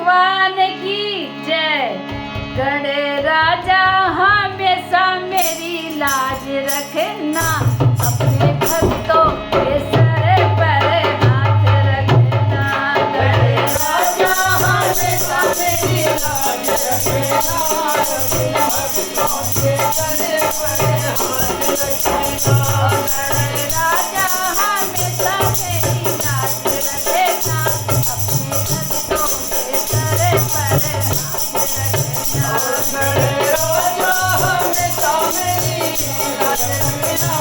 भगवान की जय। गणे राजा हमेशा मेरी लाज रखना, अपने भक्तों के सर पर हाथ रखना। गणे राजा हमेशा मेरी लाज रखना, अपने भक्तों के सर पर हाथ रखना। गणे राजा हमेशा मेरी लाज रखना, अपने भक्तों के सर पर हाथ रखना। गणे राजा हमेशा मेरी लाज रखना,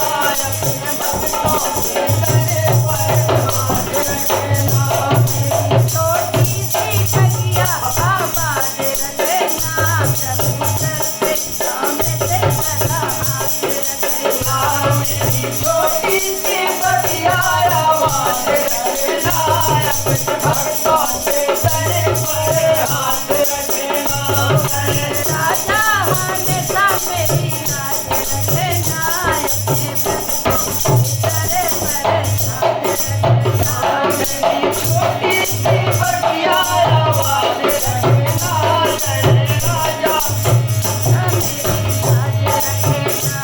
अपने भक्तों के सर पर हाथ रखना। मेरी छोटी सी बगिया आबाद रखना, प्रभु सर पे सामने से सदा हाथ रखना। मेरी छोटी सी बगिया आबाद रखना, अपने भक्तों के सर पर हाथ रखना। गणे राजा हमेशा मेरी लाज रखना, अपने भक्तों के सर पर हाथ रखना। मेरी छोटी सी बगिया आबाद रखना, गणे राजा मेरी लाज रखना।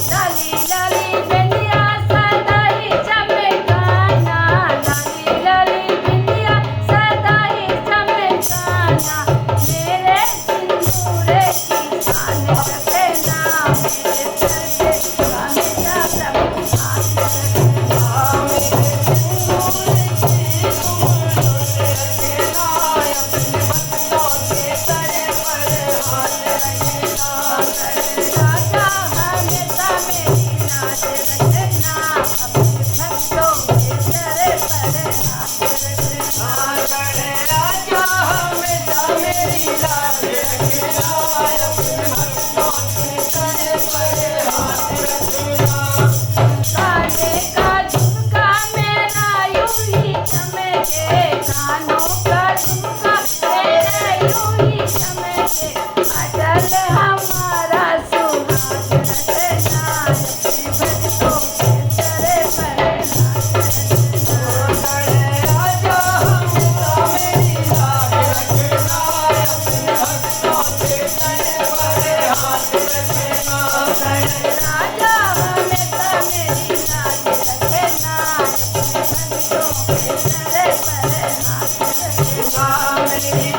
लाली लाली बिंदिया सदा ही चमकाना, लाली लाली बिंदिया सदा ही चमकाना। मेरे सिंदूर की शान रखना, मेरे सर पे हमेशा प्रभु हाथ रखना। मेरे सिंदूर की सुमधुर रखना, अपने भक्तों के सर पर हाथ रखना। गणे राजा हमेशा मेरी लाज रखना, अपने भक्तों के सर पर हाथ रखना। गणे राजा हमेशा मेरी लाज रखना, अपने भक्तों के सर पर हाथ रखना। काने का झुमका मेरा यूं ही चमके, कानों का झुमका मेरा यूं ही चमके। अटल हमारा सुहाग रखना, अपने भक्तों के सर पर हाथ रखना। गणे राजा हमेशा मेरी लाज रखना, अपने भक्तों के सर पर हाथ रखना। गणे राजा हमेशा मेरी लाज रखना, अपने भक्तों के सर पर हाथ रखना। मेरी